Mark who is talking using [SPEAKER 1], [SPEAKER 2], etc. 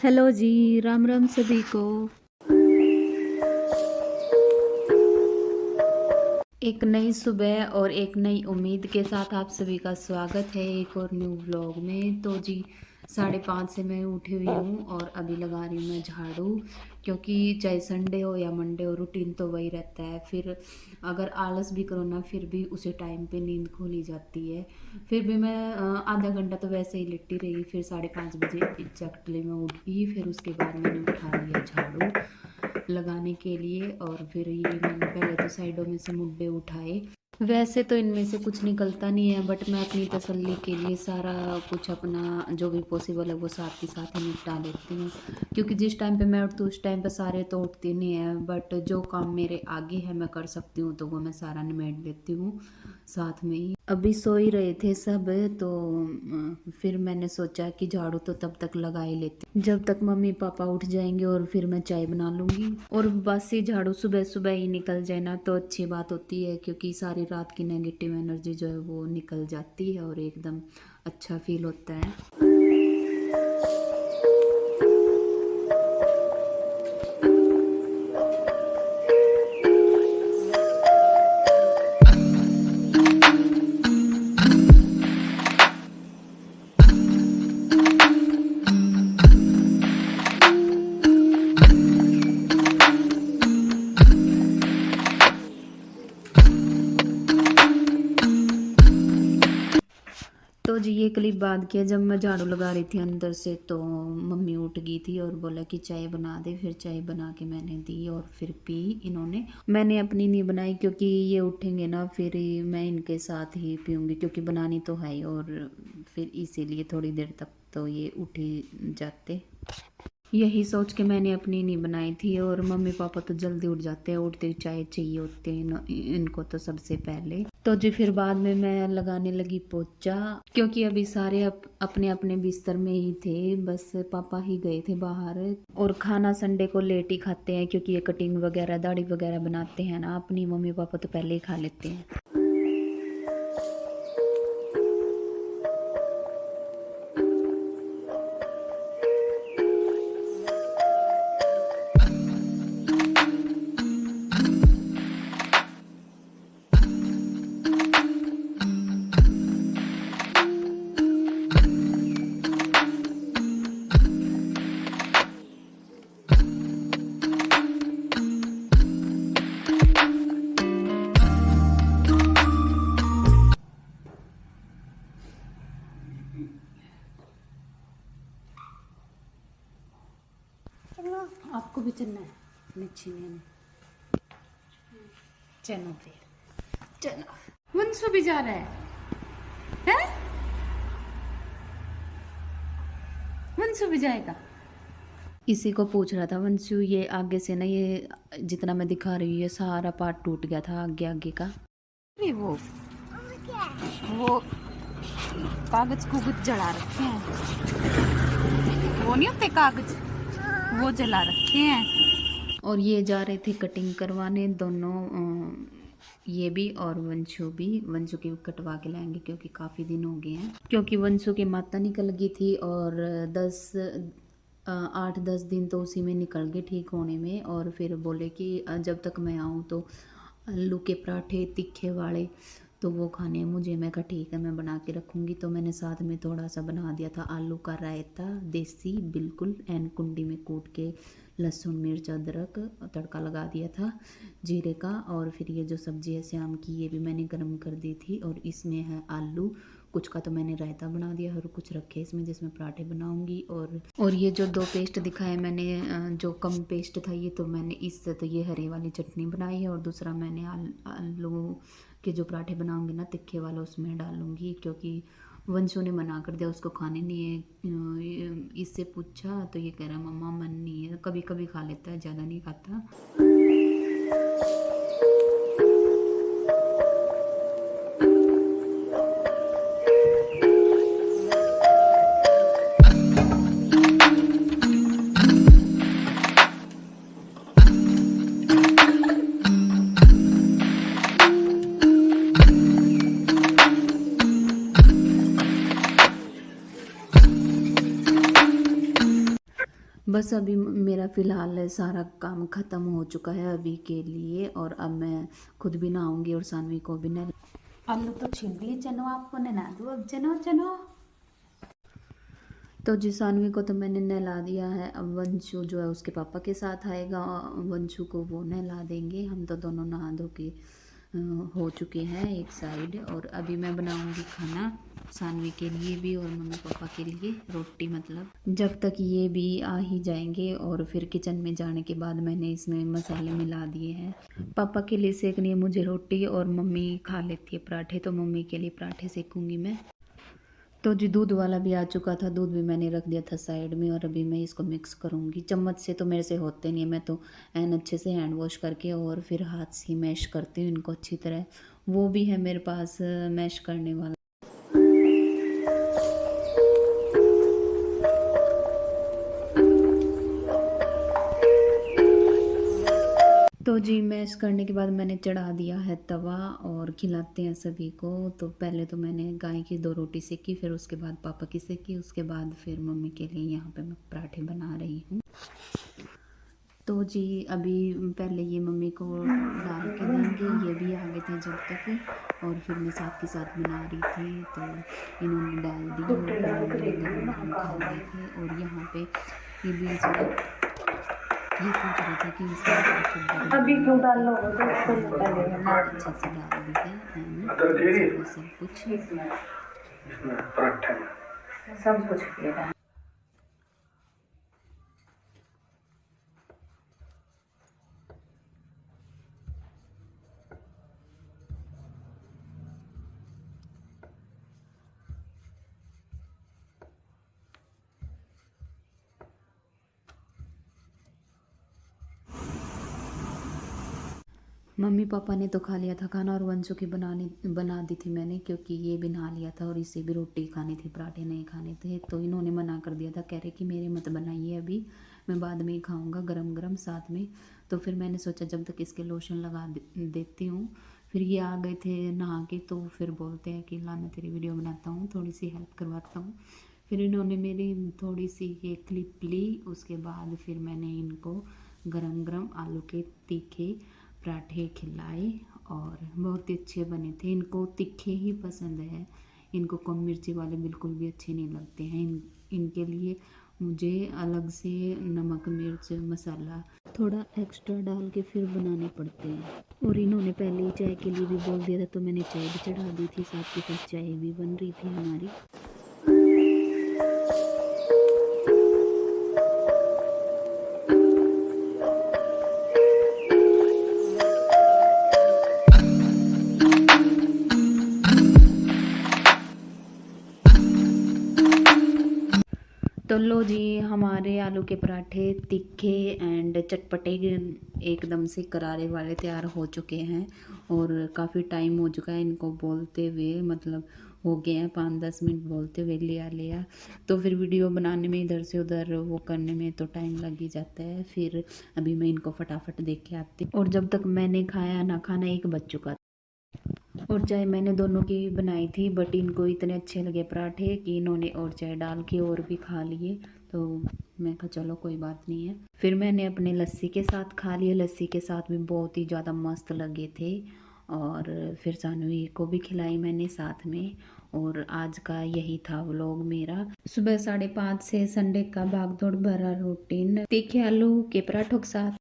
[SPEAKER 1] Hello जी, राम राम सभी को। एक नई सुबह और एक नई उम्मीद के साथ आप सभी का स्वागत है एक और न्यू व्लॉग में। तो जी 5:30 से मैं उठी हुई हूँ और अभी लगा रही हूँ मैं झाड़ू, क्योंकि चाहे संडे हो या मंडे हो रूटीन तो वही रहता है। फिर अगर आलस भी करो ना फिर भी उसी टाइम पे नींद खुल ही जाती है। फिर भी मैं आधा घंटा तो वैसे ही लेटी रही। फिर 5:30 बजे एग्जैक्टली मैं उठ गई। फिर उसके बाद मैंने उठा लिया झाड़ू लगाने के लिए और फिर ये मैंने पहले तो साइडों में से मुड्डे उठाए। वैसे तो इनमें से कुछ निकलता नहीं है, बट मैं अपनी तसल्ली के लिए सारा कुछ अपना जो भी पॉसिबल है वो साथ के साथ ही निपटा लेती हूँ, क्योंकि जिस टाइम पे मैं उठती हूँ उस टाइम पे सारे तो उठते नहीं हैं। बट जो काम मेरे आगे है मैं कर सकती हूँ तो वो मैं सारा निमेट लेती हूँ साथ में ही। अभी सो ही रहे थे सब, तो फिर मैंने सोचा कि झाड़ू तो तब तक लगा ही लेती जब तक मम्मी पापा उठ जाएंगे और फिर मैं चाय बना लूँगी। और बस ये झाड़ू सुबह सुबह ही निकल जाए ना तो अच्छी बात होती है, क्योंकि सारी रात की नेगेटिव एनर्जी जो है वो निकल जाती है और एकदम अच्छा फील होता है। तो जी ये क्लिप बाद किया जब मैं झाड़ू लगा रही थी अंदर से, तो मम्मी उठ गई थी और बोला कि चाय बना दे। फिर चाय बना के मैंने दी और फिर पी इन्होंने। मैंने अपनी नहीं बनाई क्योंकि ये उठेंगे ना फिर मैं इनके साथ ही पीऊँगी, क्योंकि बनानी तो है ही। और फिर इसीलिए थोड़ी देर तक तो ये उठ ही जाते। यही सोच के मैंने अपनी नहीं बनाई थी। और मम्मी पापा तो जल्दी उठ जाते हैं, उठते ही चाय चाहिए होते हैं इनको तो सबसे पहले। तो जी फिर बाद में मैं लगाने लगी पोचा, क्योंकि अभी सारे अपने अपने बिस्तर में ही थे, बस पापा ही गए थे बाहर। और खाना संडे को लेट ही खाते हैं, क्योंकि ये कटिंग वगैरह दाढ़ी वगैरह बनाते हैं ना अपनी मम्मी पापा, तो पहले ही खा लेते हैं। आपको भी चलना है मिर्ची में? चलो फिर चलो। वंशु भी जा रहा है? वंशु भी जाएगा। इसी को पूछ रहा था वंशु, ये आगे से ना ये जितना मैं दिखा रही हूँ ये सारा पार्ट टूट गया था आगे आगे का। नहीं वो कागज कुगज जला रखे हैं, वो नहीं होते कागज, वो जला रखे हैं। और ये जा रहे थे कटिंग करवाने दोनों, ये भी और वंशु भी। वंशु की कटवा के लाएंगे क्योंकि काफ़ी दिन हो गए हैं, क्योंकि वंशु की माता निकल गई थी और 8-10 दिन तो उसी में निकल गए ठीक होने में। और फिर बोले कि जब तक मैं आऊँ तो आलू के पराठे तीखे वाले तो वो खाने हैं मुझे। मैं कहा ठीक है मैं बना के रखूँगी। तो मैंने साथ में थोड़ा सा बना दिया था आलू का रायता, देसी बिल्कुल एन कुंडी में कूट के लहसुन मिर्च अदरक तड़का लगा दिया था जीरे का। और फिर ये जो सब्ज़ी है श्याम की ये भी मैंने गर्म कर दी थी। और इसमें है आलू, कुछ का तो मैंने रायता बना दिया और कुछ रखे इसमें जिसमें पराठे बनाऊंगी। और ये जो 2 पेस्ट दिखाए मैंने, जो कम पेस्ट था ये तो मैंने इससे तो ये हरे वाली चटनी बनाई है। और दूसरा मैंने आलू के जो पराठे बनाऊंगी ना तिक्खे वाला उसमें डालूंगी, क्योंकि वंशु ने मना कर दिया उसको खाने नहीं है। इससे पूछा तो ये कह रहा मम्मा मन नहीं है। कभी कभी खा लेता है, ज़्यादा नहीं खाता। बस अभी मेरा फ़िलहाल सारा काम ख़त्म हो चुका है अभी के लिए, और अब मैं खुद भी नहाऊंगी और सानवी को भी नह। आलू तो छिल दिए, चलो आपको नहा दूँ अब, चलो चलो। तो जी सानवी को तो मैंने नहला दिया है, अब वंशु जो है उसके पापा के साथ आएगा, वंशु को वो नहला देंगे। हम तो दोनों नहा धो के हो चुके हैं एक साइड, और अभी मैं बनाऊंगी खाना सानवी के लिए भी और मम्मी पापा के लिए, रोटी मतलब। जब तक ये भी आ ही जाएंगे, और फिर किचन में जाने के बाद मैंने इसमें मसाले मिला दिए हैं। पापा के लिए सेकनी है मुझे रोटी, और मम्मी खा लेती है पराठे, तो मम्मी के लिए पराठे सेकूंगी मैं। तो जी दूध वाला भी आ चुका था, दूध भी मैंने रख दिया था साइड में, और अभी मैं इसको मिक्स करूँगी। चम्मच से तो मेरे से होते नहीं है, मैं तो एन अच्छे से हैंड वॉश करके और फिर हाथ से मैश करती हूँ इनको अच्छी तरह। वो भी है मेरे पास मैश करने वाला। तो जी मैश करने के बाद मैंने चढ़ा दिया है तवा, और खिलाते हैं सभी को। तो पहले तो मैंने गाय की 2 रोटी सेकी, फिर उसके बाद पापा की सेकी, उसके बाद फिर मम्मी के लिए यहाँ पे मैं पराठे बना रही हूँ। तो जी अभी पहले ये मम्मी को डाल के देंगे, ये भी आ गए थे जब तक, और फिर मैं साथ के साथ बना रही थी, तो इन्होंने डाल दी और फिर मम्मी गरम गरम खा रहे थे। और यहाँ पे ये बीच में ये पूछ रहे थे कि इसमें अभी क्यों डाल लो, अच्छे से डाल दी है सब कुछ इसमें पराठा सब कुछ किया। मम्मी पापा ने तो खा लिया था खाना, और वंशु की बना दी थी मैंने, क्योंकि ये भी नहा लिया था और इसे भी रोटी खानी थी, पराठे नहीं खाने थे। तो इन्होंने मना कर दिया था, कह रहे कि मेरे मत बनाइए अभी, मैं बाद में ही खाऊंगा गरम गरम साथ में। तो फिर मैंने सोचा जब तक इसके लोशन लगा देती हूँ। फिर ये आ गए थे नहा के, तो फिर बोलते हैं कि ला मैं तेरी वीडियो बनाता हूँ, थोड़ी सी हेल्प करवाता हूँ। फिर इन्होंने मेरी थोड़ी सी ये क्लिप ली, उसके बाद फिर मैंने इनको गरम गरम आलू के तीखे पराठे खिलाए, और बहुत ही अच्छे बने थे। इनको तीखे ही पसंद है, इनको कम मिर्ची वाले बिल्कुल भी अच्छे नहीं लगते हैं। इनके लिए मुझे अलग से नमक मिर्च मसाला थोड़ा एक्स्ट्रा डाल के फिर बनाने पड़ते हैं। और इन्होंने पहले ही चाय के लिए भी बोल दिया था, तो मैंने चाय भी चढ़ा दी थी, साथ के साथ चाय भी बन रही थी हमारी। तो लो जी हमारे आलू के पराठे तीखे एंड चटपटे एकदम से करारे वाले तैयार हो चुके हैं, और काफ़ी टाइम हो चुका है इनको बोलते हुए, मतलब हो गए हैं 5-10 मिनट बोलते हुए लिया लिया। तो फिर वीडियो बनाने में इधर से उधर वो करने में तो टाइम लग ही जाता है। फिर अभी मैं इनको फटाफट देख के आती, और जब तक मैंने खाया ना खाना 1 बज चुका। और चाय मैंने दोनों की बनाई थी, बट इनको इतने अच्छे लगे पराठे कि इन्होंने और चाय डाल के और भी खा लिए। तो मैं कहा चलो कोई बात नहीं है। फिर मैंने अपने लस्सी के साथ खा लिए, लस्सी के साथ भी बहुत ही ज़्यादा मस्त लगे थे। और फिर सानवी को भी खिलाई मैंने साथ में। और आज का यही था व्लॉग मेरा, सुबह 5:30 से संडे का भागदौड़ भरा रूटीन तीखे आलू के पराठों के साथ।